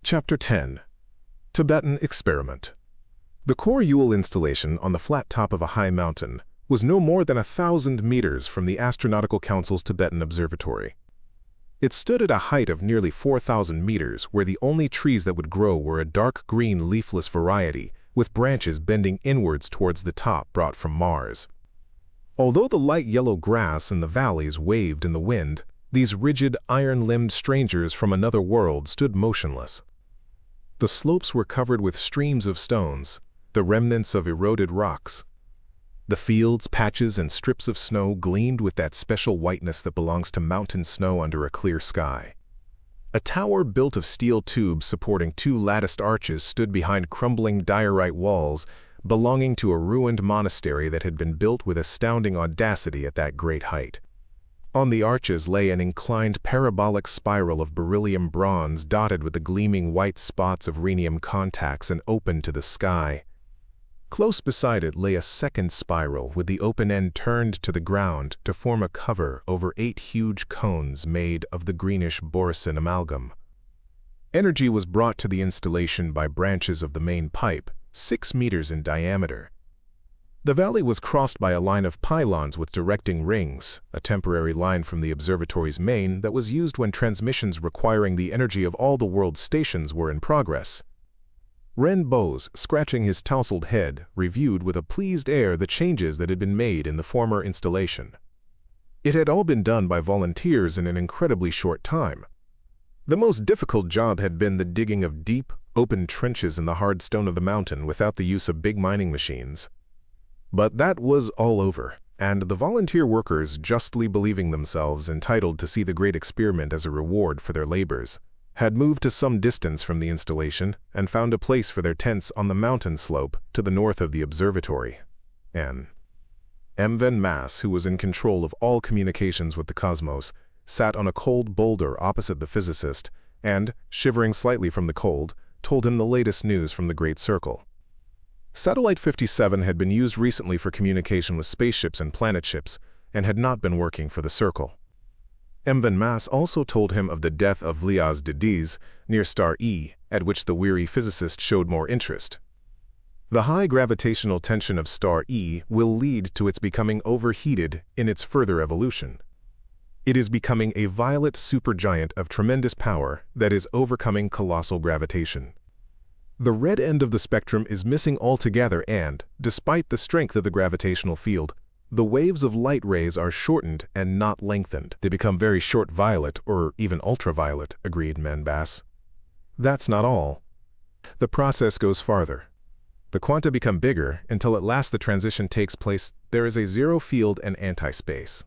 Chapter 10. Tibetan Experiment. The core Yule installation on the flat top of a high mountain was no more than 1,000 meters from the Astronautical Council's Tibetan Observatory. It stood at a height of nearly 4,000 meters, where the only trees that would grow were a dark green leafless variety with branches bending inwards towards the top brought from Mars. Although the light yellow grass in the valleys waved in the wind, these rigid, iron-limbed strangers from another world stood motionless. The slopes were covered with streams of stones, the remnants of eroded rocks. The fields, patches, and strips of snow gleamed with that special whiteness that belongs to mountain snow under a clear sky. A tower built of steel tubes supporting 2 latticed arches stood behind crumbling diorite walls belonging to a ruined monastery that had been built with astounding audacity at that great height. On the arches lay an inclined parabolic spiral of beryllium bronze dotted with the gleaming white spots of rhenium contacts and open to the sky. Close beside it lay a second spiral with the open end turned to the ground to form a cover over 8 huge cones made of the greenish boracic amalgam. Energy was brought to the installation by branches of the main pipe, 6 meters in diameter. The valley was crossed by a line of pylons with directing rings, a temporary line from the observatory's main that was used when transmissions requiring the energy of all the world's stations were in progress. Ren Bose, scratching his tousled head, reviewed with a pleased air the changes that had been made in the former installation. It had all been done by volunteers in an incredibly short time. The most difficult job had been the digging of deep, open trenches in the hard stone of the mountain without the use of big mining machines. But that was all over, and the volunteer workers, justly believing themselves entitled to see the great experiment as a reward for their labors, had moved to some distance from the installation and found a place for their tents on the mountain slope to the north of the observatory. M. Van Mass, who was in control of all communications with the cosmos, sat on a cold boulder opposite the physicist and, shivering slightly from the cold, told him the latest news from the Great Circle. Satellite 57 had been used recently for communication with spaceships and planetships and had not been working for the Circle. Van Mass also told him of the death of Liaz Dediz near star E, at which the weary physicist showed more interest. The high gravitational tension of star E will lead to its becoming overheated in its further evolution. It is becoming a violet supergiant of tremendous power that is overcoming colossal gravitation. The red end of the spectrum is missing altogether and, despite the strength of the gravitational field, the waves of light rays are shortened and not lengthened. They become very short violet or even ultraviolet, agreed Manbass. That's not all. The process goes farther. The quanta become bigger until at last the transition takes place. There is a zero field and anti-space.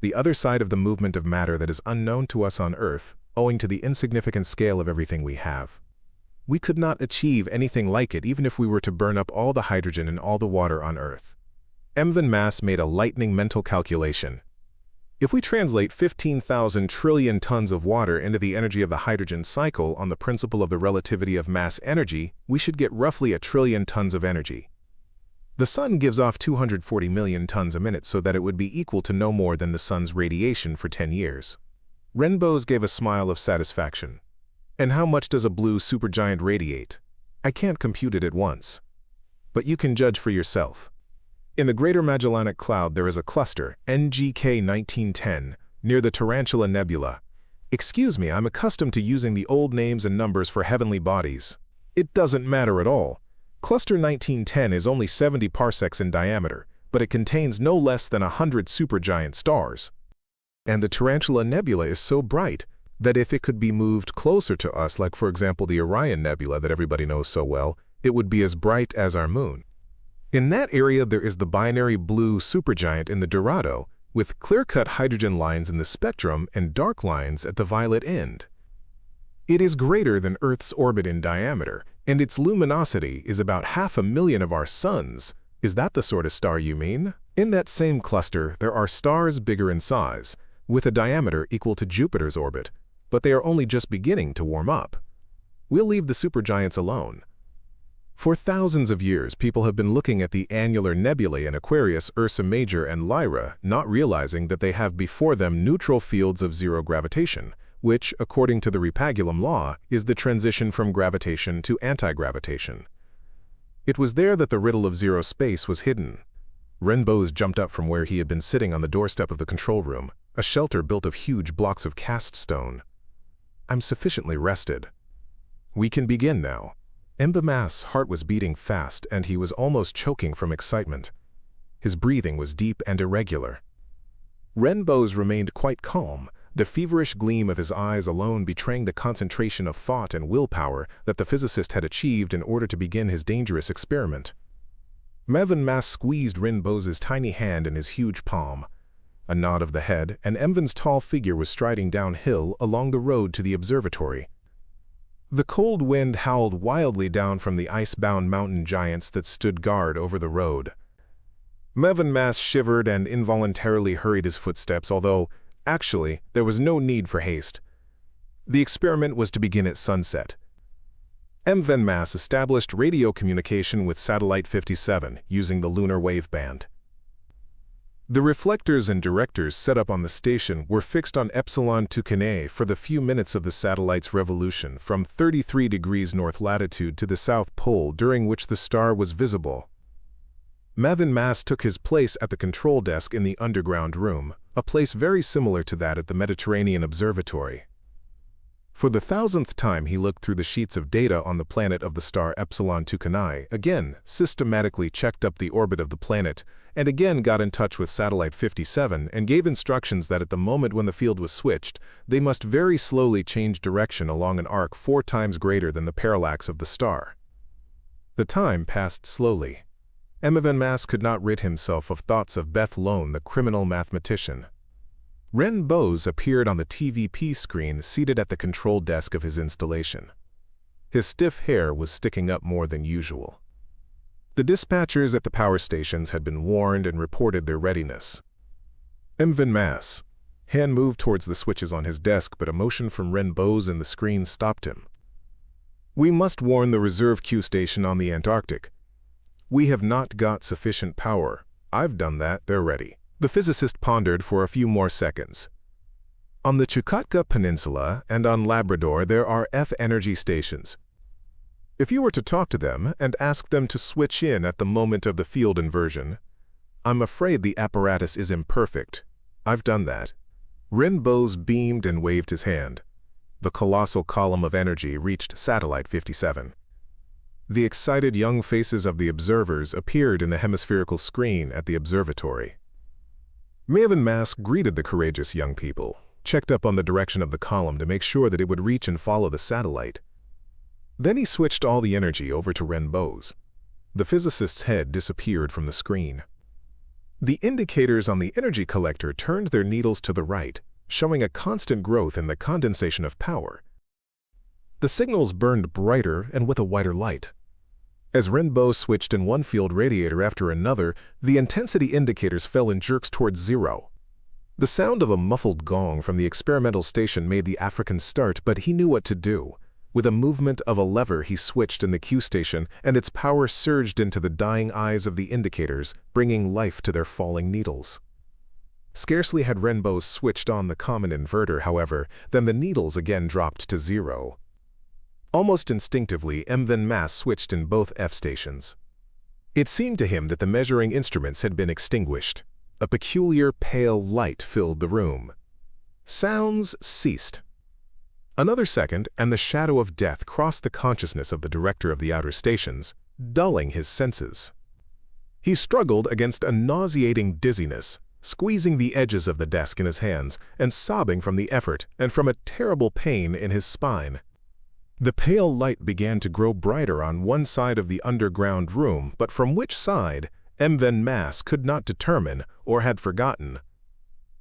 The other side of the movement of matter that is unknown to us on Earth, owing to the insignificant scale of everything we have. We could not achieve anything like it even if we were to burn up all the hydrogen and all the water on Earth. Van Mass made a lightning mental calculation. If we translate 15,000 trillion tons of water into the energy of the hydrogen cycle on the principle of the relativity of mass energy, we should get roughly 1 trillion tons of energy. The Sun gives off 240 million tons a minute, so that it would be equal to no more than the Sun's radiation for 10 years. Ren Bose gave a smile of satisfaction. And how much does a blue supergiant radiate? I can't compute it at once. But you can judge for yourself. In the Greater Magellanic Cloud there is a cluster, NGK 1910, near the Tarantula Nebula. Excuse me, I'm accustomed to using the old names and numbers for heavenly bodies. It doesn't matter at all. Cluster 1910 is only 70 parsecs in diameter, but it contains no less than 100 supergiant stars. And the Tarantula Nebula is so bright that if it could be moved closer to us, like for example the Orion Nebula that everybody knows so well, it would be as bright as our moon. In that area there is the binary blue supergiant in the Dorado, with clear-cut hydrogen lines in the spectrum and dark lines at the violet end. It is greater than Earth's orbit in diameter, and its luminosity is about 500,000 of our suns. Is that the sort of star you mean? In that same cluster there are stars bigger in size, with a diameter equal to Jupiter's orbit, but they are only just beginning to warm up. We'll leave the supergiants alone. For thousands of years, people have been looking at the annular nebulae in Aquarius, Ursa Major, and Lyra, not realizing that they have before them neutral fields of zero gravitation, which, according to the Repagulum law, is the transition from gravitation to anti-gravitation. It was there that the riddle of zero space was hidden. Renbose jumped up from where he had been sitting on the doorstep of the control room, a shelter built of huge blocks of cast stone. "I'm sufficiently rested. We can begin now." Mbama's heart was beating fast, and he was almost choking from excitement. His breathing was deep and irregular. Renbose remained quite calm, the feverish gleam of his eyes alone betraying the concentration of thought and willpower that the physicist had achieved in order to begin his dangerous experiment. Mbama's squeezed Renbose's tiny hand in his huge palm. A nod of the head, and Mvan's tall figure was striding downhill along the road to the observatory. The cold wind howled wildly down from the ice-bound mountain giants that stood guard over the road. Mbama shivered and involuntarily hurried his footsteps, although, actually, there was no need for haste. The experiment was to begin at sunset. Mbama established radio communication with Satellite 57 using the lunar waveband. The reflectors and directors set up on the station were fixed on Epsilon Tucanae for the few minutes of the satellite's revolution from 33 degrees north latitude to the South Pole, during which the star was visible. Mbama took his place at the control desk in the underground room, a place very similar to that at the Mediterranean Observatory. For the 1,000th time he looked through the sheets of data on the planet of the star Epsilon Tucanae, again systematically checked up the orbit of the planet, and again got in touch with Satellite 57 and gave instructions that at the moment when the field was switched, they must very slowly change direction along an arc 4 times greater than the parallax of the star. The time passed slowly. Mbama could not rid himself of thoughts of Beth Lone, the criminal mathematician. Renbose appeared on the TVP screen seated at the control desk of his installation. His stiff hair was sticking up more than usual. The dispatchers at the power stations had been warned and reported their readiness. Mbama's hand moved towards the switches on his desk, but a motion from Renbose in the screen stopped him. "We must warn the reserve Q station on the Antarctic. We have not got sufficient power. I've done that, they're ready." The physicist pondered for a few more seconds. "On the Chukotka Peninsula and on Labrador there are F-energy stations. If you were to talk to them and ask them to switch in at the moment of the field inversion, I'm afraid the apparatus is imperfect. I've done that." Renbose beamed and waved his hand. The colossal column of energy reached Satellite 57. The excited young faces of the observers appeared in the hemispherical screen at the observatory. Mbama greeted the courageous young people, checked up on the direction of the column to make sure that it would reach and follow the satellite. Then he switched all the energy over to Renbose. The physicist's head disappeared from the screen. The indicators on the energy collector turned their needles to the right, showing a constant growth in the condensation of power. The signals burned brighter and with a whiter light. As Renbose switched in one field radiator after another, the intensity indicators fell in jerks towards zero. The sound of a muffled gong from the experimental station made the African start, but he knew what to do. With a movement of a lever, he switched in the Q station, and its power surged into the dying eyes of the indicators, bringing life to their falling needles. Scarcely had Renbose switched on the common inverter, however, than the needles again dropped to zero. Almost instinctively, Mbama switched in both F stations. It seemed to him that the measuring instruments had been extinguished. A peculiar pale light filled the room. Sounds ceased. Another second, and the shadow of death crossed the consciousness of the director of the outer stations, dulling his senses. He struggled against a nauseating dizziness, squeezing the edges of the desk in his hands and sobbing from the effort and from a terrible pain in his spine. The pale light began to grow brighter on one side of the underground room, but from which side, Mbama could not determine or had forgotten.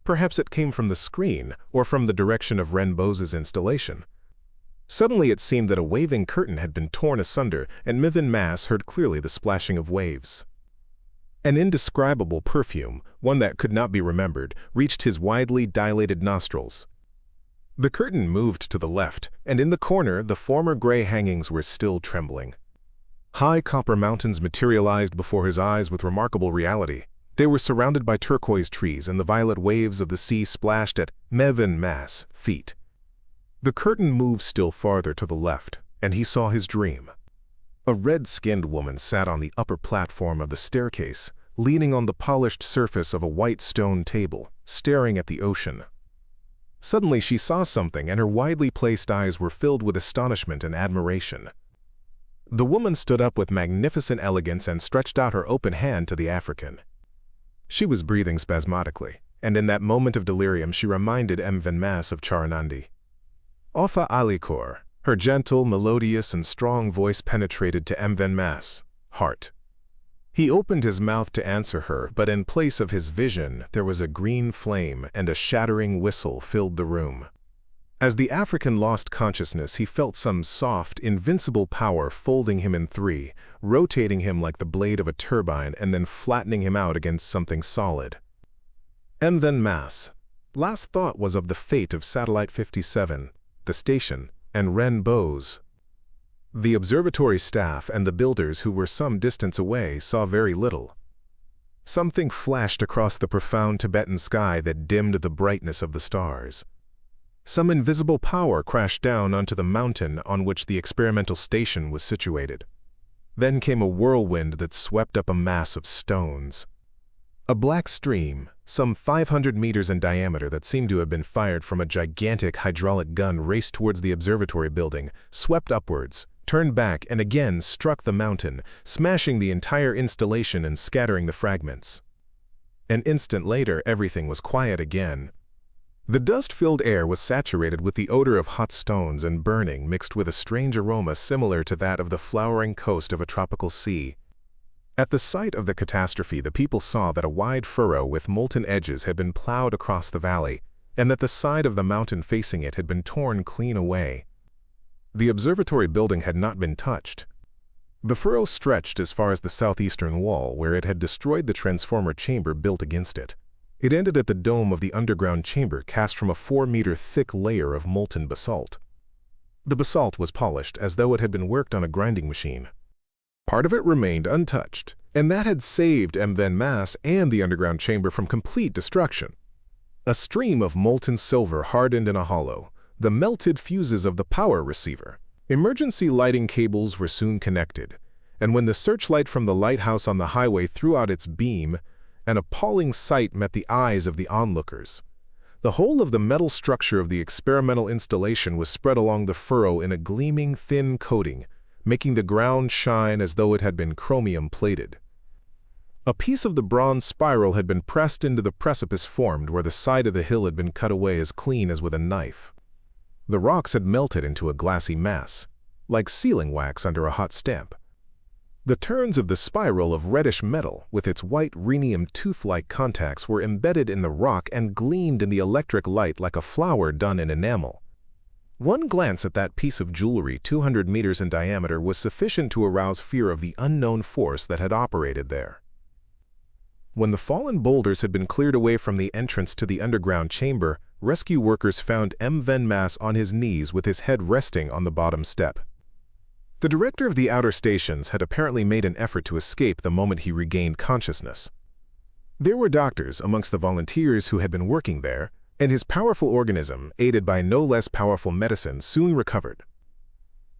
Perhaps it came from the screen or from the direction of Renbose's installation. Suddenly it seemed that a waving curtain had been torn asunder, and Mbama heard clearly the splashing of waves. An indescribable perfume, one that could not be remembered, reached his widely dilated nostrils. The curtain moved to the left, and in the corner the former gray hangings were still trembling. High copper mountains materialized before his eyes with remarkable reality. They were surrounded by turquoise trees, and the violet waves of the sea splashed at Mbama's feet. The curtain moved still farther to the left, and he saw his dream. A red-skinned woman sat on the upper platform of the staircase, leaning on the polished surface of a white stone table, staring at the ocean. Suddenly she saw something, and her widely placed eyes were filled with astonishment and admiration. The woman stood up with magnificent elegance and stretched out her open hand to the African. She was breathing spasmodically, and in that moment of delirium she reminded Yefremov of Charanandi. Ofa Alikor, her gentle, melodious, and strong voice penetrated to Yefremov's heart. He opened his mouth to answer her, but in place of his vision, there was a green flame, and a shattering whistle filled the room. As the African lost consciousness, he felt some soft, invincible power folding him in three, rotating him like the blade of a turbine, and then flattening him out against something solid. Yefremov's last thought was of the fate of Satellite 57, the station, and Ren Bo's. The observatory staff and the builders who were some distance away saw very little. Something flashed across the profound Tibetan sky that dimmed the brightness of the stars. Some invisible power crashed down onto the mountain on which the experimental station was situated. Then came a whirlwind that swept up a mass of stones. A black stream, some 500 meters in diameter, that seemed to have been fired from a gigantic hydraulic gun, raced towards the observatory building, swept upwards, turned back, and again struck the mountain, smashing the entire installation and scattering the fragments. An instant later, everything was quiet again. The dust-filled air was saturated with the odor of hot stones and burning, mixed with a strange aroma similar to that of the flowering coast of a tropical sea. At the site of the catastrophe, the people saw that a wide furrow with molten edges had been plowed across the valley, and that the side of the mountain facing it had been torn clean away. The observatory building had not been touched. The furrow stretched as far as the southeastern wall, where it had destroyed the transformer chamber built against it. It ended at the dome of the underground chamber, cast from a 4-meter thick layer of molten basalt. The basalt was polished as though it had been worked on a grinding machine. Part of it remained untouched, and that had saved Yefremov and the underground chamber from complete destruction. A stream of molten silver hardened in a hollow, the melted fuses of the power receiver. Emergency lighting cables were soon connected, and when the searchlight from the lighthouse on the highway threw out its beam, an appalling sight met the eyes of the onlookers. The whole of the metal structure of the experimental installation was spread along the furrow in a gleaming, thin coating, making the ground shine as though it had been chromium-plated. A piece of the bronze spiral had been pressed into the precipice formed where the side of the hill had been cut away as clean as with a knife. The rocks had melted into a glassy mass, like sealing wax under a hot stamp. The turns of the spiral of reddish metal, with its white rhenium tooth-like contacts, were embedded in the rock and gleamed in the electric light like a flower done in enamel. One glance at that piece of jewelry 200 meters in diameter was sufficient to arouse fear of the unknown force that had operated there. When the fallen boulders had been cleared away from the entrance to the underground chamber, rescue workers found Yefremov on his knees with his head resting on the bottom step. The director of the outer stations had apparently made an effort to escape the moment he regained consciousness. There were doctors amongst the volunteers who had been working there, and his powerful organism, aided by no less powerful medicine, soon recovered.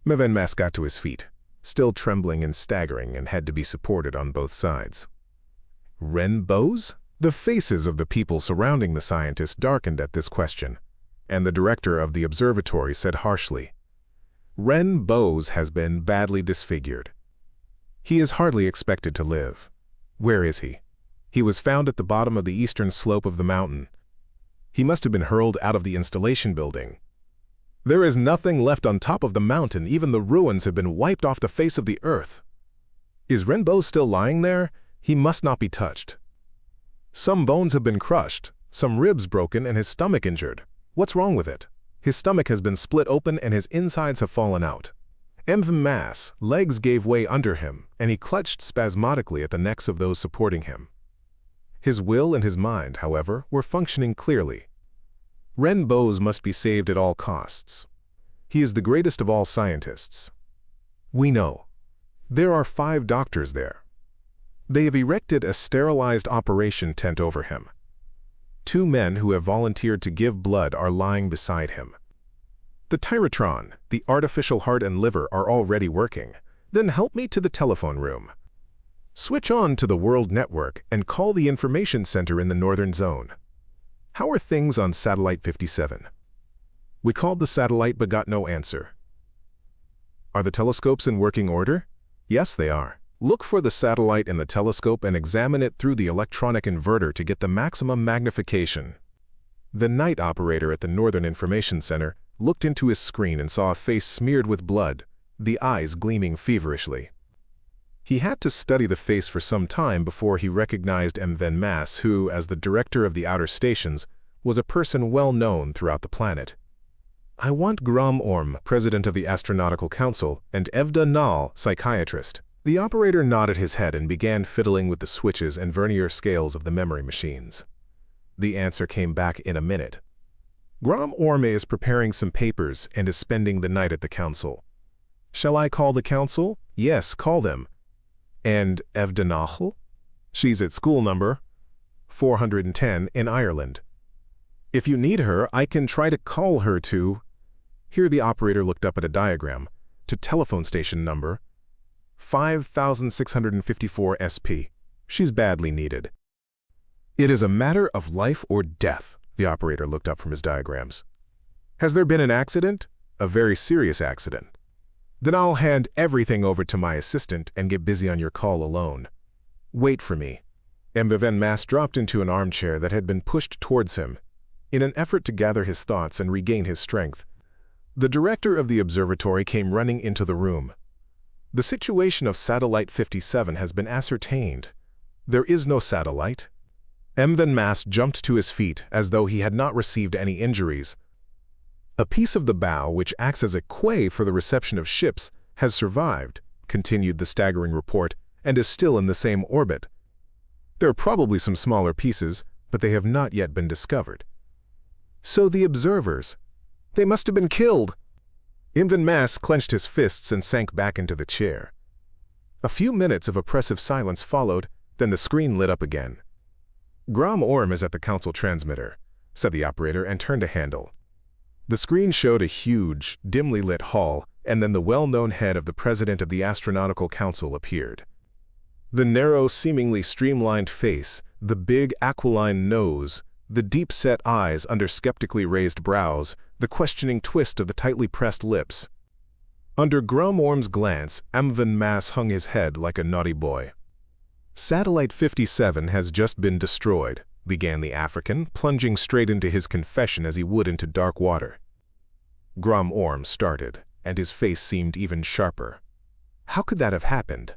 Yefremov got to his feet, still trembling and staggering, and had to be supported on both sides. Ren Bo's? The faces of the people surrounding the scientist darkened at this question, and the director of the observatory said harshly, "Ren Bo's has been badly disfigured. He is hardly expected to live. Where is he? He was found at the bottom of the eastern slope of the mountain. He must have been hurled out of the installation building. There is nothing left on top of the mountain. Even the ruins have been wiped off the face of the earth. Is Ren Bo still lying there? He must not be touched. Some bones have been crushed, some ribs broken, and his stomach injured. What's wrong with it? His stomach has been split open and his insides have fallen out. Yefremov's legs gave way under him, and he clutched spasmodically at the necks of those supporting him. His will and his mind, however, were functioning clearly. Ren Bo's must be saved at all costs. He is the greatest of all scientists. We know. There are 5 doctors there. They have erected a sterilized operation tent over him. 2 men who have volunteered to give blood are lying beside him. The TIBETAN, the artificial heart and liver, are already working. Then help me to the telephone room. Switch on to the World Network and call the information center in the Northern Zone. How are things on Satellite 57? We called the satellite but got no answer. Are the telescopes in working order? Yes, they are. Look for the satellite in the telescope and examine it through the electronic inverter to get the maximum magnification. The night operator at the Northern Information Center looked into his screen and saw a face smeared with blood, the eyes gleaming feverishly. He had to study the face for some time before he recognized Yefremov, who, as the director of the outer stations, was a person well known throughout the planet. I want Orm, president of the Astronautical Council, and Evda Nal, psychiatrist. The operator nodded his head and began fiddling with the switches and vernier scales of the memory machines. The answer came back in a minute. Orm is preparing some papers and is spending the night at the council. Shall I call the council? Yes, call them. And Evda Nal? She's at school number 410 in Ireland. If you need her, I can try to call her to... Here the operator looked up at a diagram, to telephone station number 5654 SP. She's badly needed. It is a matter of life or death, the operator looked up from his diagrams. Has there been an accident? A very serious accident. Then I'll hand everything over to my assistant and get busy on your call alone. Wait for me. Yefremov dropped into an armchair that had been pushed towards him. In an effort to gather his thoughts and regain his strength, the director of the observatory came running into the room. The situation of Satellite 57 has been ascertained. There is no satellite. Yefremov jumped to his feet as though he had not received any injuries. A piece of the bow, which acts as a quay for the reception of ships, has survived, continued the staggering report, and is still in the same orbit. There are probably some smaller pieces, but they have not yet been discovered. So the observers, they must have been killed. Yefremov clenched his fists and sank back into the chair. A few minutes of oppressive silence followed, then the screen lit up again. Orm is at the council transmitter, said the operator and turned a handle. The screen showed a huge, dimly lit hall, and then the well-known head of the president of the Astronautical Council appeared. The narrow, seemingly streamlined face, the big aquiline nose, the deep-set eyes under skeptically raised brows, the questioning twist of the tightly pressed lips. Under Orm's glance, Yefremov hung his head like a naughty boy. Satellite 57 has just been destroyed, began the African, plunging straight into his confession as he would into dark water. Orm started, and his face seemed even sharper. How could that have happened?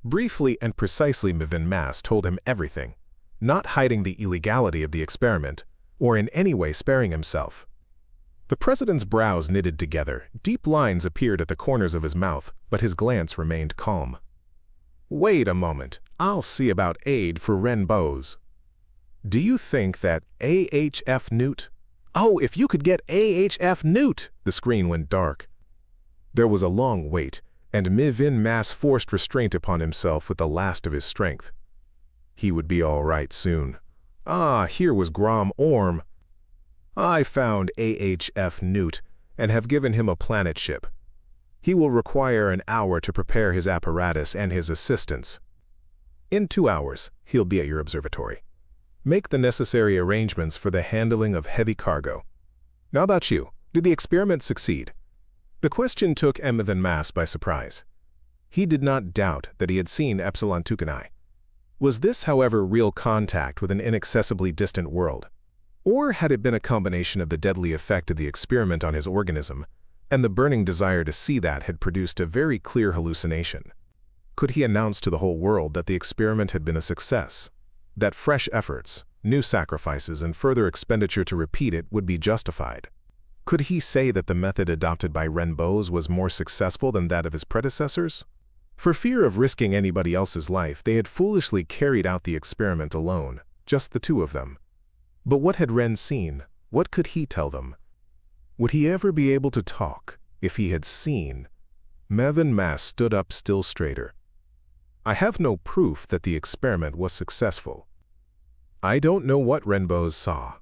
Briefly and precisely Yefremov told him everything, not hiding the illegality of the experiment, or in any way sparing himself. The president's brows knitted together, deep lines appeared at the corners of his mouth, but his glance remained calm. Wait a moment, I'll see about aid for Renbows. Do you think that AHF Newt? Oh, if you could get AHF Newt! The screen went dark. There was a long wait, and Yefremov forced restraint upon himself with the last of his strength. He would be all right soon. Ah, here was Orm. I found AHF Newt and have given him a planet ship. He will require an hour to prepare his apparatus and his assistants. In 2 hours, he'll be at your observatory. Make the necessary arrangements for the handling of heavy cargo. Now about you, did the experiment succeed? The question took Yefremov by surprise. He did not doubt that he had seen Epsilon Tucanae. Was this, however, real contact with an inaccessibly distant world? Or had it been a combination of the deadly effect of the experiment on his organism, and the burning desire to see that had produced a very clear hallucination? Could he announce to the whole world that the experiment had been a success, that fresh efforts, new sacrifices, and further expenditure to repeat it would be justified? Could he say that the method adopted by Renbows was more successful than that of his predecessors? For fear of risking anybody else's life, they had foolishly carried out the experiment alone, just the two of them. But what had Ren seen? What could he tell them? Would he ever be able to talk if he had seen? Yefremov stood up still straighter. I have no proof that the experiment was successful. I don't know what Renbows saw.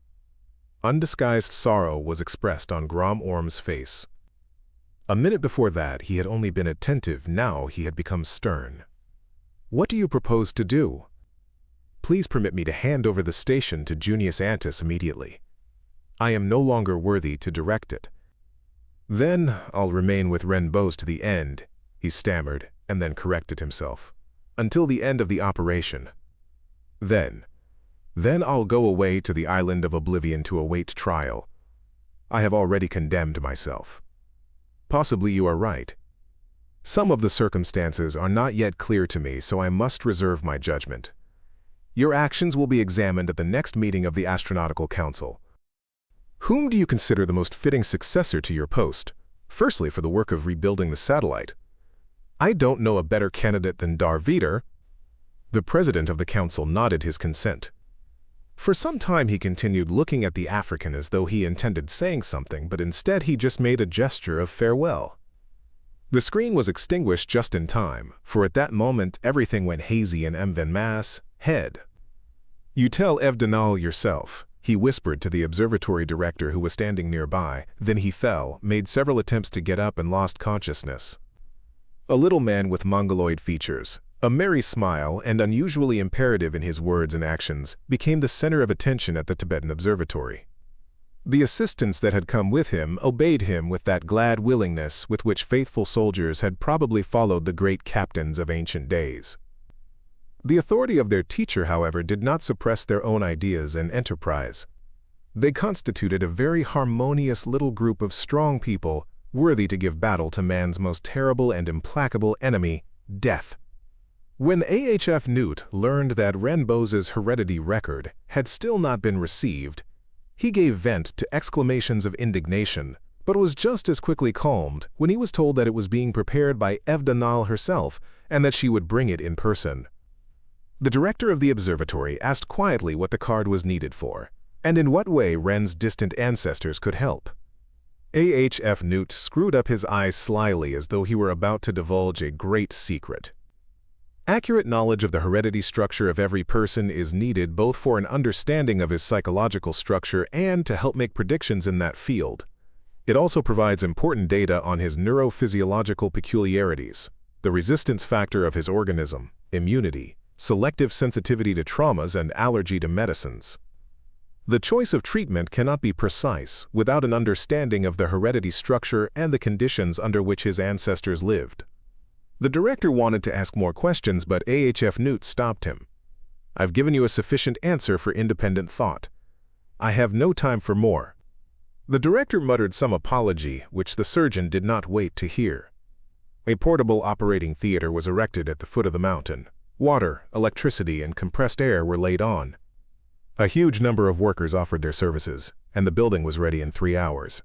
Undisguised sorrow was expressed on Grom Orm's face. A minute before that, he had only been attentive. Now he had become stern. "What do you propose to do?" "Please permit me to hand over the station to Junius Antis immediately. I am no longer worthy to direct it." "Then I'll remain with Renbos to the end," he stammered, and then corrected himself. "Until the end of the operation. Then I'll go away to the island of Oblivion to await trial. I have already condemned myself." "Possibly you are right. Some of the circumstances are not yet clear to me, so I must reserve my judgment. Your actions will be examined at the next meeting of the Astronautical Council. Whom do you consider the most fitting successor to your post? Firstly, for the work of rebuilding the satellite. I don't know a better candidate than Darvider." The president of the council nodded his consent. For some time he continued looking at the African as though he intended saying something, but instead he just made a gesture of farewell. The screen was extinguished just in time, for at that moment everything went hazy in Mvenmas' head. "You tell Evdenal yourself," he whispered to the observatory director who was standing nearby. Then he fell, made several attempts to get up, and lost consciousness. A little man with mongoloid features, a merry smile, and unusually imperative in his words and actions, became the center of attention at the Tibetan observatory. The assistants that had come with him obeyed him with that glad willingness with which faithful soldiers had probably followed the great captains of ancient days. The authority of their teacher, however, did not suppress their own ideas and enterprise. They constituted a very harmonious little group of strong people, worthy to give battle to man's most terrible and implacable enemy, death. When AHF Newt learned that Renbos's heredity record had still not been received, he gave vent to exclamations of indignation, but was just as quickly calmed when he was told that it was being prepared by Evdenal herself and that she would bring it in person. The director of the observatory asked quietly what the card was needed for, and in what way Ren's distant ancestors could help. AHF Newt screwed up his eyes slyly as though he were about to divulge a great secret. Accurate knowledge of the heredity structure of every person is needed both for an understanding of his psychological structure and to help make predictions in that field. It also provides important data on his neurophysiological peculiarities, the resistance factor of his organism, immunity, selective sensitivity to traumas, and allergy to medicines. The choice of treatment cannot be precise without an understanding of the heredity structure and the conditions under which his ancestors lived. The director wanted to ask more questions, but AHF Newt stopped him. "I've given you a sufficient answer for independent thought. I have no time for more." The director muttered some apology, which the surgeon did not wait to hear. A portable operating theater was erected at the foot of the mountain. Water, electricity, and compressed air were laid on. A huge number of workers offered their services, and the building was ready in 3 hours.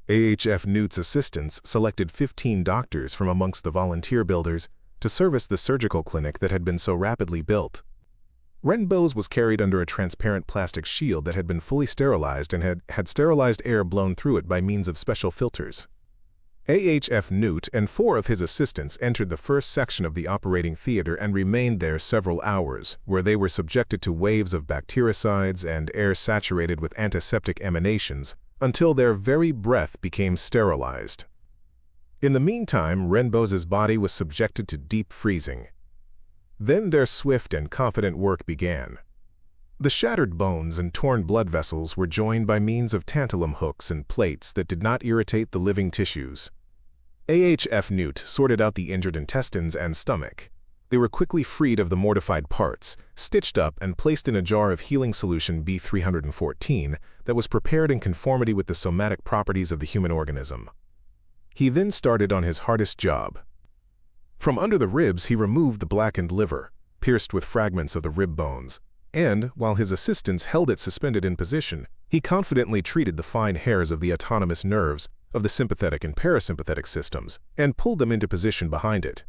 AHF Newt's assistants selected 15 doctors from amongst the volunteer builders to service the surgical clinic that had been so rapidly built. Renbos was carried under a transparent plastic shield that had been fully sterilized and had sterilized air blown through it by means of special filters. AHF Newt and 4 of his assistants entered the first section of the operating theater and remained there several hours, where they were subjected to waves of bactericides and air saturated with antiseptic emanations, until their very breath became sterilized. In the meantime, Renbos's body was subjected to deep freezing. Then their swift and confident work began. The shattered bones and torn blood vessels were joined by means of tantalum hooks and plates that did not irritate the living tissues. AHF Newt sorted out the injured intestines and stomach. They were quickly freed of the mortified parts, stitched up, and placed in a jar of healing solution B314 that was prepared in conformity with the somatic properties of the human organism. He then started on his hardest job. From under the ribs he removed the blackened liver, pierced with fragments of the rib bones, and, while his assistants held it suspended in position, he confidently treated the fine hairs of the autonomous nerves of the sympathetic and parasympathetic systems and pulled them into position behind it.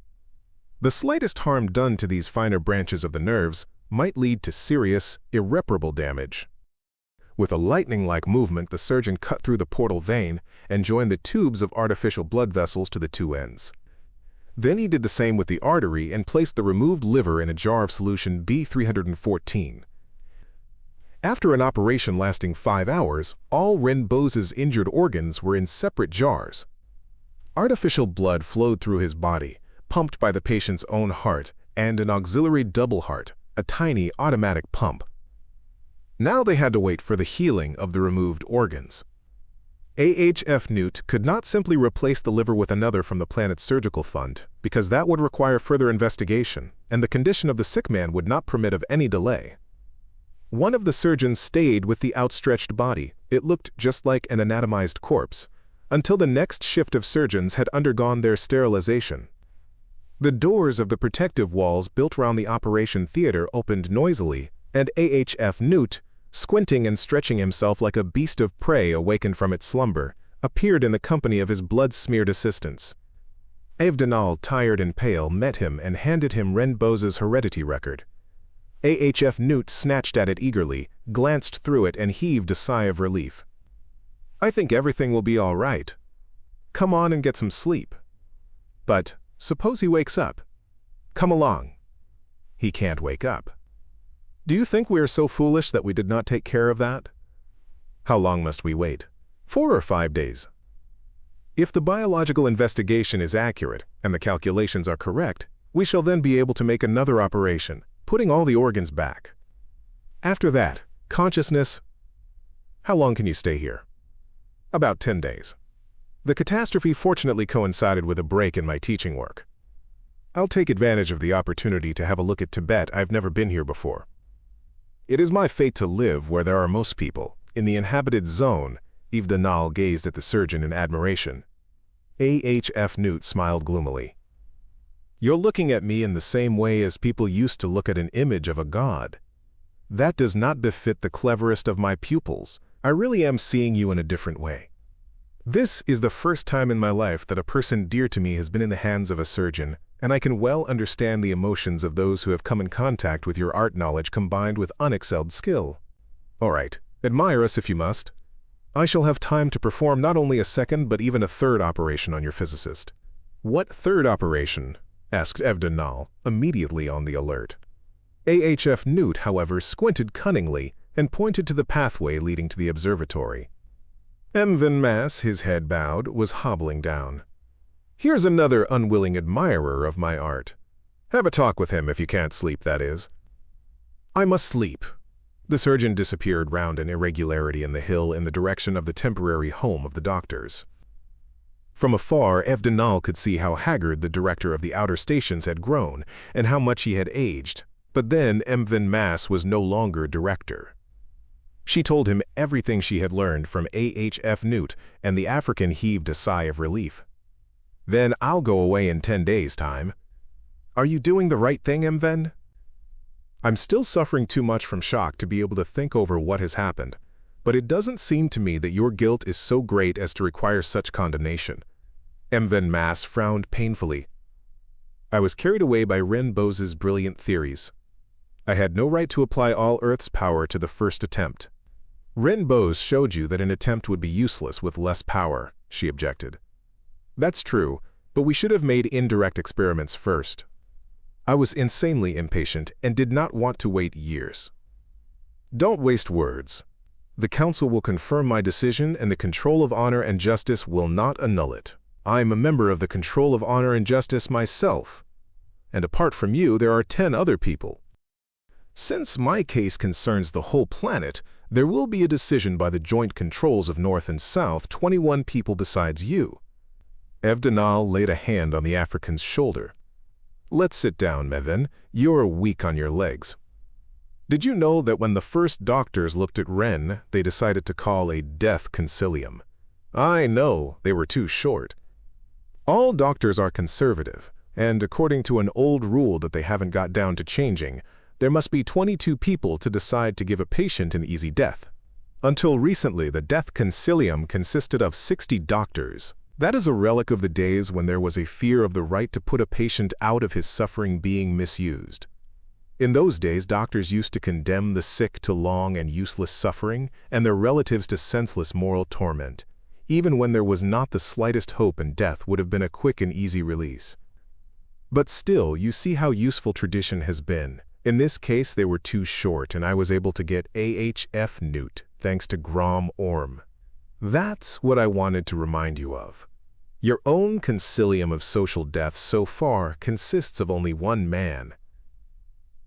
The slightest harm done to these finer branches of the nerves might lead to serious, irreparable damage. With a lightning-like movement, the surgeon cut through the portal vein and joined the tubes of artificial blood vessels to the 2 ends. Then he did the same with the artery and placed the removed liver in a jar of solution B314. After an operation lasting 5 hours, all Renbo's injured organs were in separate jars. Artificial blood flowed through his body, pumped by the patient's own heart, and an auxiliary double heart, a tiny automatic pump. Now they had to wait for the healing of the removed organs. AHF Newt could not simply replace the liver with another from the planet's surgical fund, because that would require further investigation, and the condition of the sick man would not permit of any delay. One of the surgeons stayed with the outstretched body. It looked just like an anatomized corpse, until the next shift of surgeons had undergone their sterilization. The doors of the protective walls built around the operation theater opened noisily, and AHF Newt, squinting and stretching himself like a beast of prey awakened from its slumber, appeared in the company of his blood-smeared assistants. Evdenal, tired and pale, met him and handed him Renbo's heredity record. AHF Newt snatched at it eagerly, glanced through it, and heaved a sigh of relief. "I think everything will be all right. Come on and get some sleep." "But suppose he wakes up?" "Come along." "He can't wake up." "Do you think we are so foolish that we did not take care of that?" "How long must we wait? 4 or 5 days?" "If the biological investigation is accurate and the calculations are correct, we shall then be able to make another operation, putting all the organs back. After that, consciousness—" "How long can you stay here?" "About 10 days. The catastrophe fortunately coincided with a break in my teaching work. I'll take advantage of the opportunity to have a look at Tibet. I've never been here before. It is my fate to live where there are most people, in the inhabited zone." Evdenal gazed at the surgeon in admiration. AHF Newt smiled gloomily. "You're looking at me in the same way as people used to look at an image of a god. That does not befit the cleverest of my pupils. I really am seeing you in a different way. This is the first time in my life that a person dear to me has been in the hands of a surgeon, and I can well understand the emotions of those who have come in contact with your art knowledge combined with unexcelled skill. All right, admire us if you must. I shall have time to perform not only a second but even a third operation on your physicist." "What third operation?" asked Evdenal, immediately on the alert. AHF Newt, however, squinted cunningly and pointed to the pathway leading to the observatory. Mas, his head bowed, was hobbling down. "Here's another unwilling admirer of my art. Have a talk with him if you can't sleep, that is." "I must sleep." The surgeon disappeared round an irregularity in the hill in the direction of the temporary home of the doctors. From afar, Evdenal could see how haggard the director of the outer stations had grown and how much he had aged, but then Mas was no longer director. She told him everything she had learned from AHF Newt, and the African heaved a sigh of relief. "Then I'll go away in 10 days' time." "Are you doing the right thing, Mven?" "I'm still suffering too much from shock to be able to think over what has happened, but it doesn't seem to me that your guilt is so great as to require such condemnation." Mas frowned painfully. "I was carried away by Renbo's brilliant theories. I had no right to apply all Earth's power to the first attempt." "Renbo's showed you that an attempt would be useless with less power," she objected. "That's true, but we should have made indirect experiments first. I was insanely impatient and did not want to wait years." "Don't waste words. The Council will confirm my decision, and the Control of Honor and Justice will not annul it. I am a member of the Control of Honor and Justice myself, and apart from you, there are 10 other people. Since my case concerns the whole planet, there will be a decision by the joint controls of North and South, 21 people besides you." Evdenal laid a hand on the African's shoulder. "Let's sit down, Mevin. You're weak on your legs. Did you know that when the first doctors looked at Ren, they decided to call a death concilium? I know, they were too short. All doctors are conservative, and according to an old rule that they haven't got down to changing, there must be 22 people to decide to give a patient an easy death. Until recently, the death concilium consisted of 60 doctors. That is a relic of the days when there was a fear of the right to put a patient out of his suffering being misused. In those days, doctors used to condemn the sick to long and useless suffering and their relatives to senseless moral torment, even when there was not the slightest hope and death would have been a quick and easy release. But still, you see how useful tradition has been, In this case, they were too short, and I was able to get AHF Newt, thanks to Grom Orm. That's what I wanted to remind you of. Your own concilium of social deaths so far consists of only one man.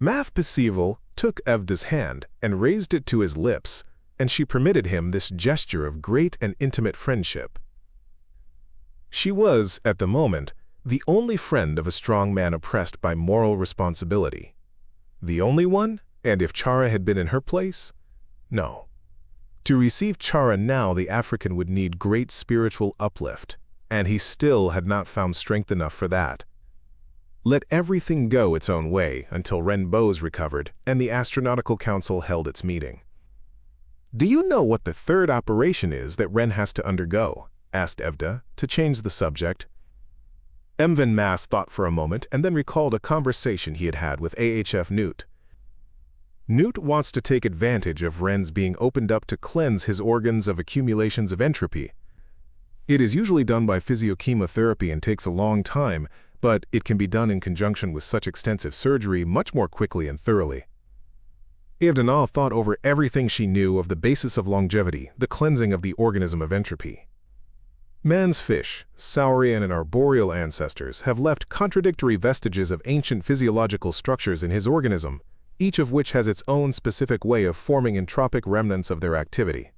Mav Percival took Evda's hand and raised it to his lips, and she permitted him this gesture of great and intimate friendship. She was, at the moment, the only friend of a strong man oppressed by moral responsibility. The only one? And if Chara had been in her place? No. To receive Chara now, the African would need great spiritual uplift, and he still had not found strength enough for that. Let everything go its own way until Ren Bose recovered and the Astronautical Council held its meeting. "Do you know what the third operation is that Ren has to undergo?" asked Evda, to change the subject. Emvin Mass thought for a moment and then recalled a conversation he had had with AHF Newt. Newt wants to take advantage of Ren's being opened up to cleanse his organs of accumulations of entropy. It is usually done by physiochemotherapy and takes a long time, but it can be done in conjunction with such extensive surgery much more quickly and thoroughly. Evdanal thought over everything she knew of the basis of longevity, the cleansing of the organism of entropy. Man's fish, saurian and arboreal ancestors have left contradictory vestiges of ancient physiological structures in his organism, each of which has its own specific way of forming entropic remnants of their activity.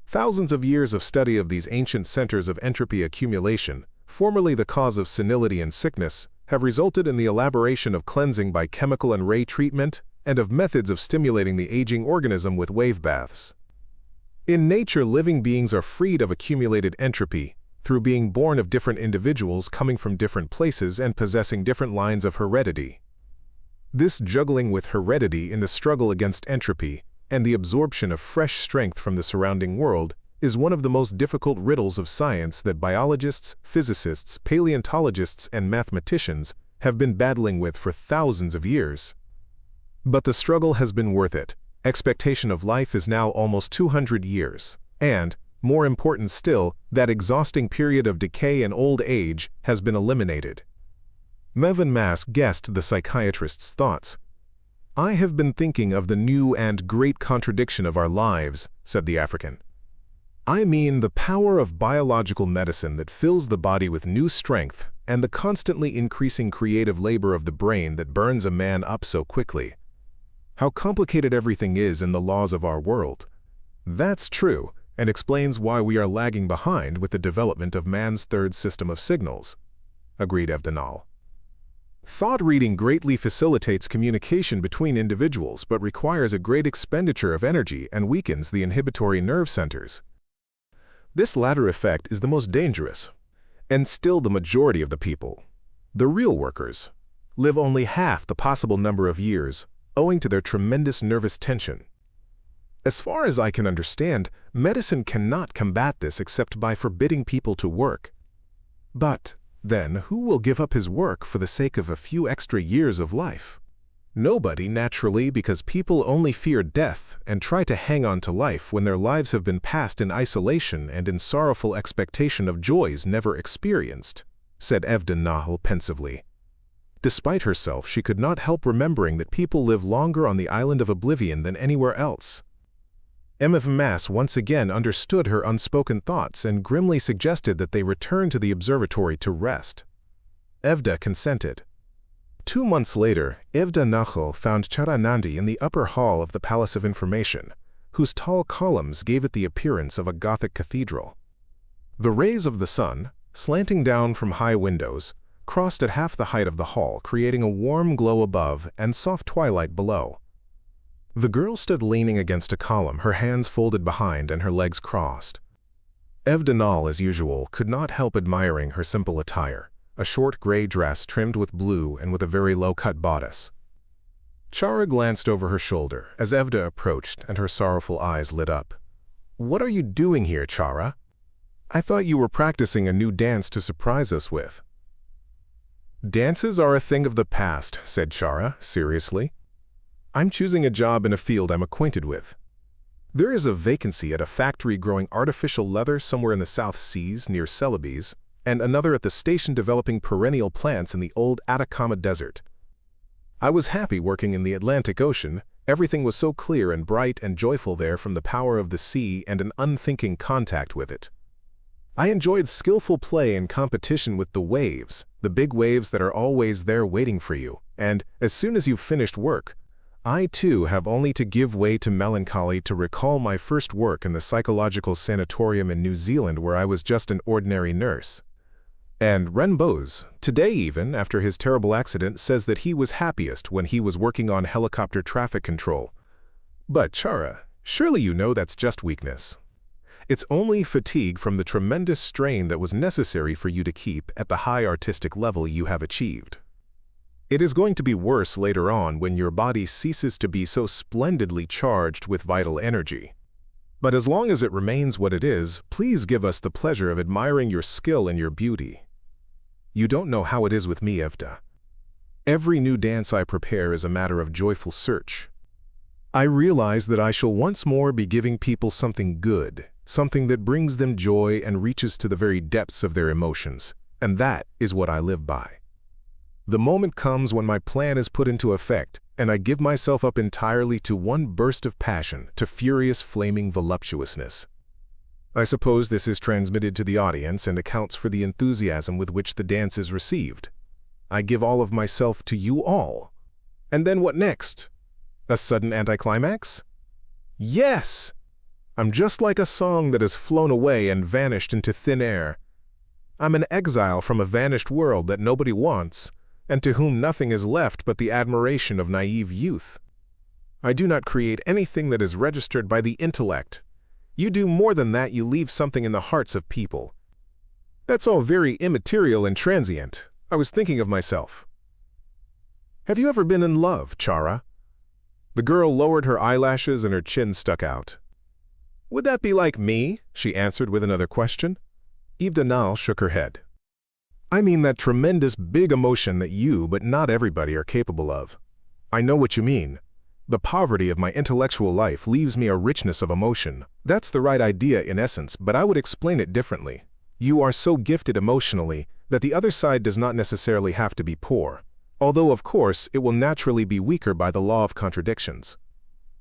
Thousands of years of study of these ancient centers of entropy accumulation, formerly the cause of senility and sickness, have resulted in the elaboration of cleansing by chemical and ray treatment and of methods of stimulating the aging organism with wave baths. In nature, living beings are freed of accumulated entropy through being born of different individuals coming from different places and possessing different lines of heredity. This juggling with heredity in the struggle against entropy and the absorption of fresh strength from the surrounding world is one of the most difficult riddles of science that biologists, physicists, paleontologists, and mathematicians have been battling with for thousands of years. But the struggle has been worth it. Expectation of life is now almost 200 years, and, more important still, that exhausting period of decay and old age has been eliminated. Mevin Mass guessed the psychiatrist's thoughts. "I have been thinking of the new and great contradiction of our lives," said the African. "I mean the power of biological medicine that fills the body with new strength and the constantly increasing creative labor of the brain that burns a man up so quickly. How complicated everything is in the laws of our world. That's true, and explains why we are lagging behind with the development of man's third system of signals," agreed Evdanal. "Thought reading greatly facilitates communication between individuals but requires a great expenditure of energy and weakens the inhibitory nerve centers. This latter effect is the most dangerous, and still the majority of the people, the real workers, live only half the possible number of years, owing to their tremendous nervous tension. As far as I can understand, medicine cannot combat this except by forbidding people to work. But, then, who will give up his work for the sake of a few extra years of life? Nobody, naturally, because people only fear death and try to hang on to life when their lives have been passed in isolation and in sorrowful expectation of joys never experienced," said Evden Nahal pensively. Despite herself, she could not help remembering that people live longer on the island of oblivion than anywhere else. Emma Mass once again understood her unspoken thoughts and grimly suggested that they return to the observatory to rest. Evda consented. 2 months later, Evda Nahal found Charanandi in the upper hall of the Palace of Information, whose tall columns gave it the appearance of a Gothic cathedral. The rays of the sun, slanting down from high windows, crossed at half the height of the hall, creating a warm glow above and soft twilight below. The girl stood leaning against a column, her hands folded behind and her legs crossed. Evdanal, as usual, could not help admiring her simple attire, a short gray dress trimmed with blue and with a very low-cut bodice. Chara glanced over her shoulder as Evda approached and her sorrowful eyes lit up. "What are you doing here, Chara? I thought you were practicing a new dance to surprise us with." "Dances are a thing of the past," said Chara, seriously. "I'm choosing a job in a field I'm acquainted with. There is a vacancy at a factory growing artificial leather somewhere in the South Seas near Celebes, and another at the station developing perennial plants in the old Atacama Desert. I was happy working in the Atlantic Ocean. Everything was so clear and bright and joyful there from the power of the sea and an unthinking contact with it. I enjoyed skillful play and competition with the waves, the big waves that are always there waiting for you, and as soon as you've finished work, I too have only to give way to melancholy to recall my first work in the psychological sanatorium in New Zealand where I was just an ordinary nurse. And Renbose, today even, after his terrible accident, says that he was happiest when he was working on helicopter traffic control. But Chara, surely you know that's just weakness. It's only fatigue from the tremendous strain that was necessary for you to keep at the high artistic level you have achieved. It is going to be worse later on when your body ceases to be so splendidly charged with vital energy. But as long as it remains what it is, please give us the pleasure of admiring your skill and your beauty. You don't know how it is with me, Evda. Every new dance I prepare is a matter of joyful search. I realize that I shall once more be giving people something good, something that brings them joy and reaches to the very depths of their emotions, and that is what I live by. The moment comes when my plan is put into effect, and I give myself up entirely to one burst of passion, to furious flaming voluptuousness. I suppose this is transmitted to the audience and accounts for the enthusiasm with which the dance is received. I give all of myself to you all. And then what next? A sudden anticlimax? Yes! I'm just like a song that has flown away and vanished into thin air. I'm an exile from a vanished world that nobody wants, and to whom nothing is left but the admiration of naive youth. I do not create anything that is registered by the intellect. You do more than that, you leave something in the hearts of people. That's all very immaterial and transient. I was thinking of myself. Have you ever been in love, Chara? The girl lowered her eyelashes and her chin stuck out. Would that be like me? She answered with another question. Yves Danal shook her head. I mean that tremendous big emotion that you, but not everybody, are capable of. I know what you mean. The poverty of my intellectual life leaves me a richness of emotion. That's the right idea in essence, but I would explain it differently. You are so gifted emotionally that the other side does not necessarily have to be poor, although of course it will naturally be weaker by the law of contradictions.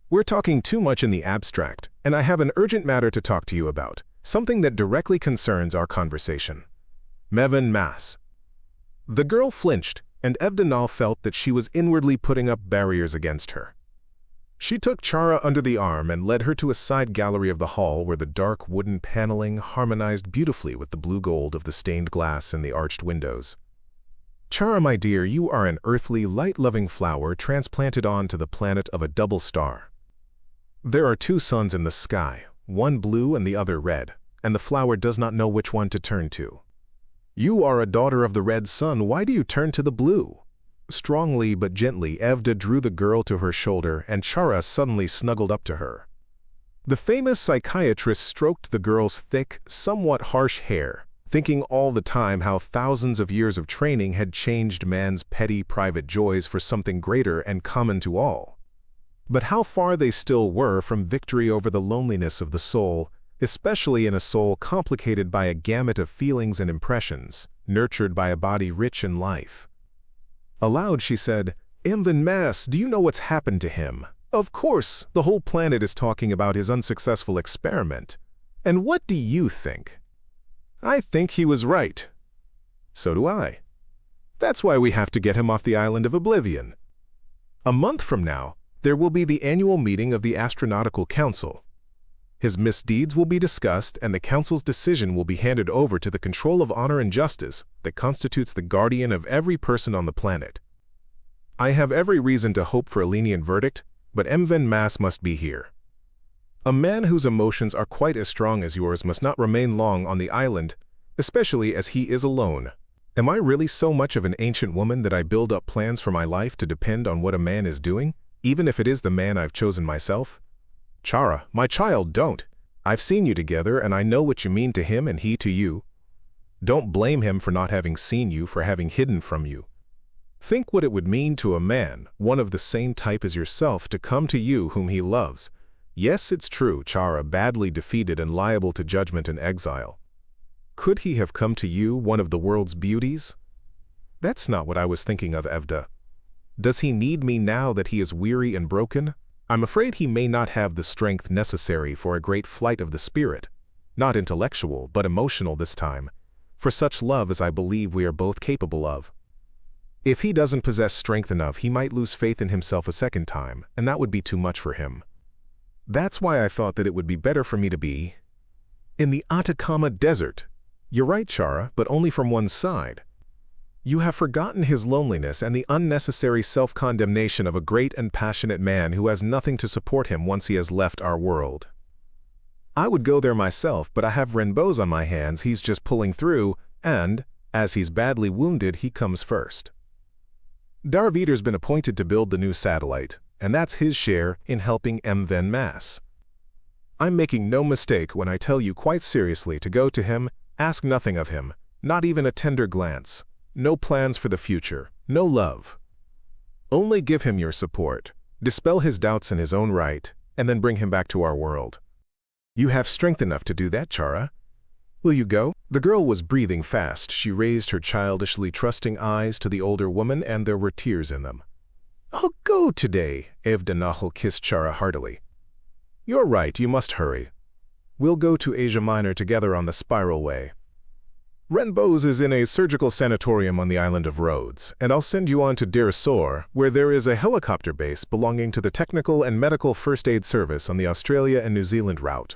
We're talking too much in the abstract, and I have an urgent matter to talk to you about, something that directly concerns our conversation. Mevin Mass. The girl flinched, and Evdanal felt that she was inwardly putting up barriers against her. She took Chara under the arm and led her to a side gallery of the hall where the dark wooden paneling harmonized beautifully with the blue gold of the stained glass in the arched windows. Chara, my dear, you are an earthly, light-loving flower transplanted onto the planet of a double star. There are two suns in the sky, one blue and the other red, and the flower does not know which one to turn to. You are a daughter of the red sun, why do you turn to the blue? Strongly but gently, Evda drew the girl to her shoulder, and Chara suddenly snuggled up to her. The famous psychiatrist stroked the girl's thick, somewhat harsh hair, thinking all the time how thousands of years of training had changed man's petty private joys for something greater and common to all. But how far they still were from victory over the loneliness of the soul, especially in a soul complicated by a gamut of feelings and impressions, nurtured by a body rich in life. Aloud she said, Mvin Mass, do you know what's happened to him? Of course, the whole planet is talking about his unsuccessful experiment. And what do you think? I think he was right. So do I. That's why we have to get him off the island of oblivion. A month from now, there will be the annual meeting of the Astronautical Council. His misdeeds will be discussed, and the Council's decision will be handed over to the control of honor and justice that constitutes the guardian of every person on the planet. I have every reason to hope for a lenient verdict, but Mvin Mass must be here. A man whose emotions are quite as strong as yours must not remain long on the island, especially as he is alone. Am I really so much of an ancient woman that I build up plans for my life to depend on what a man is doing, even if it is the man I've chosen myself? Chara, my child, don't. I've seen you together, and I know what you mean to him and he to you. Don't blame him for not having seen you, for having hidden from you. Think what it would mean to a man, one of the same type as yourself, to come to you whom he loves. Yes, it's true, Chara, badly defeated and liable to judgment and exile. Could he have come to you, one of the world's beauties? That's not what I was thinking of, Evda. Does he need me now that he is weary and broken? I'm afraid he may not have the strength necessary for a great flight of the spirit, not intellectual, but emotional this time, for such love as I believe we are both capable of. If he doesn't possess strength enough, he might lose faith in himself a second time, and that would be too much for him. That's why I thought that it would be better for me to be in the Atacama Desert. You're right, Chara, but only from one side. You have forgotten his loneliness and the unnecessary self-condemnation of a great and passionate man who has nothing to support him once he has left our world. I would go there myself, but I have Renbo's on my hands. He's just pulling through, and, as he's badly wounded, he comes first. Darvider's been appointed to build the new satellite, and that's his share in helping Mven Mass. I'm making no mistake when I tell you quite seriously to go to him, ask nothing of him, not even a tender glance. No plans for the future, no love. Only give him your support, dispel his doubts in his own right, and then bring him back to our world. You have strength enough to do that, Chara. Will you go? The girl was breathing fast. She raised her childishly trusting eyes to the older woman, and there were tears in them. I'll go today, Evda kissed Chara heartily. You're right, you must hurry. We'll go to Asia Minor together on the spiral way. Renbo's is in a surgical sanatorium on the island of Rhodes, and I'll send you on to Dir Sor, where there is a helicopter base belonging to the Technical and Medical First Aid Service on the Australia and New Zealand route.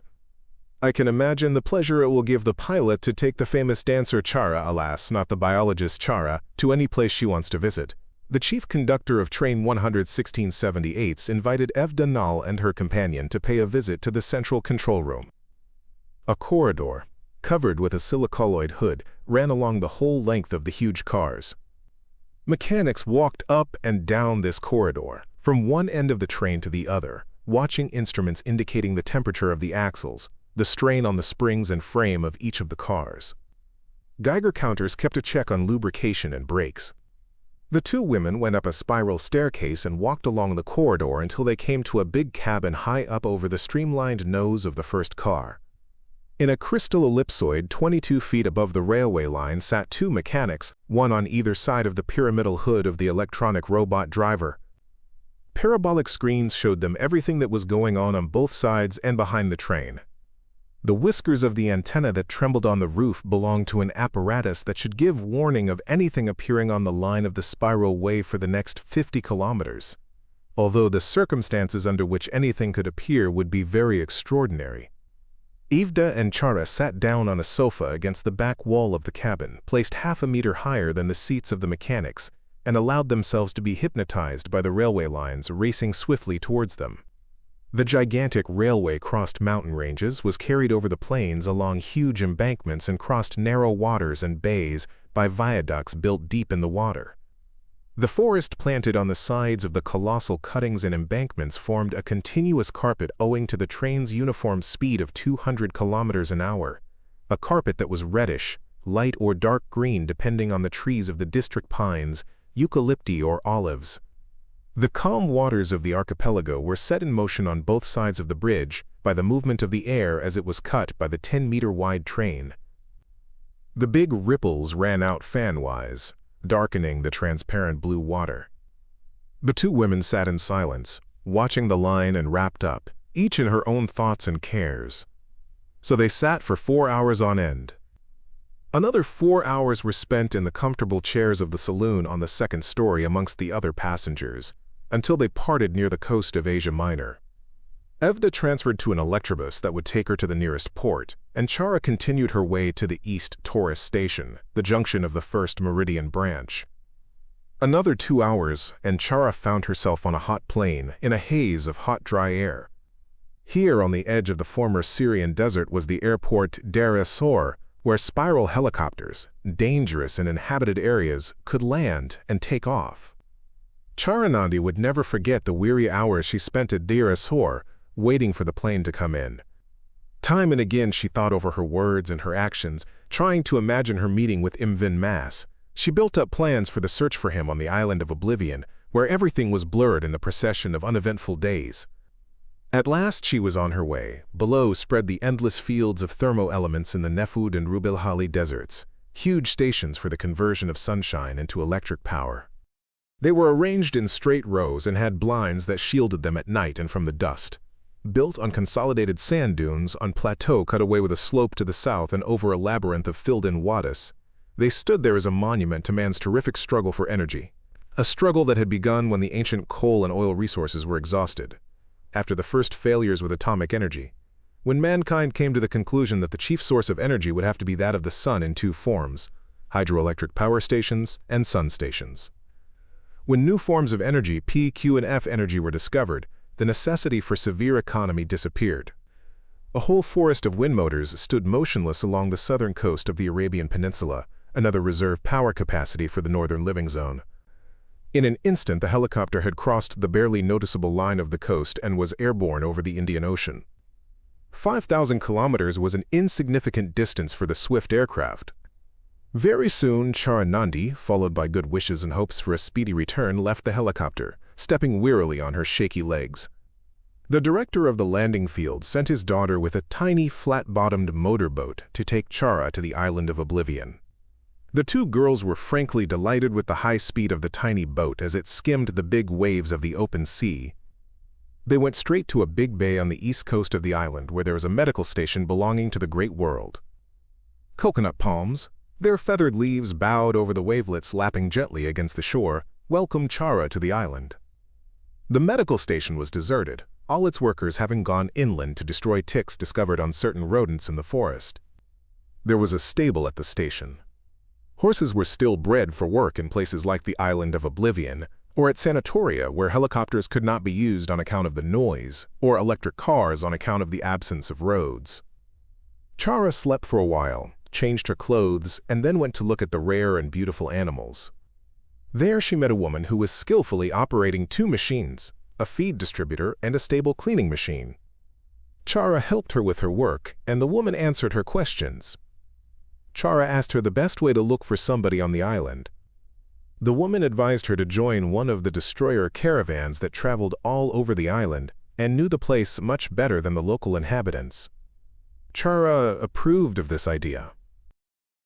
I can imagine the pleasure it will give the pilot to take the famous dancer Chara, alas, not the biologist Chara, to any place she wants to visit. The chief conductor of Train 11678 invited Evda Nal and her companion to pay a visit to the central control room. A corridor, covered with a silicolloid hood, ran along the whole length of the huge cars. Mechanics walked up and down this corridor, from one end of the train to the other, watching instruments indicating the temperature of the axles, the strain on the springs and frame of each of the cars. Geiger counters kept a check on lubrication and brakes. The two women went up a spiral staircase and walked along the corridor until they came to a big cabin high up over the streamlined nose of the first car. In a crystal ellipsoid 22 feet above the railway line sat two mechanics, one on either side of the pyramidal hood of the electronic robot driver. Parabolic screens showed them everything that was going on both sides and behind the train. The whiskers of the antenna that trembled on the roof belonged to an apparatus that should give warning of anything appearing on the line of the spiral way for the next 50 kilometers, although the circumstances under which anything could appear would be very extraordinary. Evda and Chara sat down on a sofa against the back wall of the cabin, placed half a meter higher than the seats of the mechanics, and allowed themselves to be hypnotized by the railway lines racing swiftly towards them. The gigantic railway crossed mountain ranges, was carried over the plains along huge embankments and crossed narrow waters and bays by viaducts built deep in the water. The forest planted on the sides of the colossal cuttings and embankments formed a continuous carpet owing to the train's uniform speed of 200 kilometers an hour, a carpet that was reddish, light or dark green depending on the trees of the district pines, eucalypti or olives. The calm waters of the archipelago were set in motion on both sides of the bridge by the movement of the air as it was cut by the 10-meter-wide train. The big ripples ran out fan-wise, darkening the transparent blue water. The two women sat in silence, watching the line and wrapped up, each in her own thoughts and cares. So they sat for 4 hours on end. Another 4 hours were spent in the comfortable chairs of the saloon on the second story amongst the other passengers, until they parted near the coast of Asia Minor. Evda transferred to an electrobus that would take her to the nearest port, and Chara continued her way to the East Taurus Station, the junction of the first Meridian branch. Another 2 hours, and Chara found herself on a hot plain, in a haze of hot, dry air. Here on the edge of the former Syrian desert was the airport Deir es-Zor, where spiral helicopters, dangerous in inhabited areas, could land and take off. Charanandi would never forget the weary hours she spent at Deir es-Zor, waiting for the plane to come in. Time and again she thought over her words and her actions, trying to imagine her meeting with Mven Mass. She built up plans for the search for him on the island of Oblivion, where everything was blurred in the procession of uneventful days. At last she was on her way. Below spread the endless fields of thermo-elements in the Nefud and Rubilhali deserts, huge stations for the conversion of sunshine into electric power. They were arranged in straight rows and had blinds that shielded them at night and from the dust. Built on consolidated sand dunes on plateau cut away with a slope to the south and over a labyrinth of filled-in wadis, they stood there as a monument to man's terrific struggle for energy. A struggle that had begun when the ancient coal and oil resources were exhausted. After the first failures with atomic energy, when mankind came to the conclusion that the chief source of energy would have to be that of the sun in two forms, hydroelectric power stations and sun stations. When new forms of energy, P, Q, and F energy were discovered, the necessity for severe economy disappeared. A whole forest of wind motors stood motionless along the southern coast of the Arabian Peninsula, another reserve power capacity for the northern living zone. In an instant, the helicopter had crossed the barely noticeable line of the coast and was airborne over the Indian Ocean. 5,000 kilometers was an insignificant distance for the swift aircraft. Very soon, Chara Nandi, followed by good wishes and hopes for a speedy return, left the helicopter, stepping wearily on her shaky legs. The director of the landing field sent his daughter with a tiny, flat-bottomed motorboat to take Chara to the island of Oblivion. The two girls were frankly delighted with the high speed of the tiny boat as it skimmed the big waves of the open sea. They went straight to a big bay on the east coast of the island where there was a medical station belonging to the Great World. Coconut palms, their feathered leaves bowed over the wavelets lapping gently against the shore, welcomed Chara to the island. The medical station was deserted, all its workers having gone inland to destroy ticks discovered on certain rodents in the forest. There was a stable at the station. Horses were still bred for work in places like the island of Oblivion, or at sanatoria where helicopters could not be used on account of the noise, or electric cars on account of the absence of roads. Chara slept for a while, changed her clothes, and then went to look at the rare and beautiful animals. There she met a woman who was skillfully operating two machines, a feed distributor and a stable cleaning machine. Chara helped her with her work, and the woman answered her questions. Chara asked her the best way to look for somebody on the island. The woman advised her to join one of the destroyer caravans that traveled all over the island and knew the place much better than the local inhabitants. Chara approved of this idea.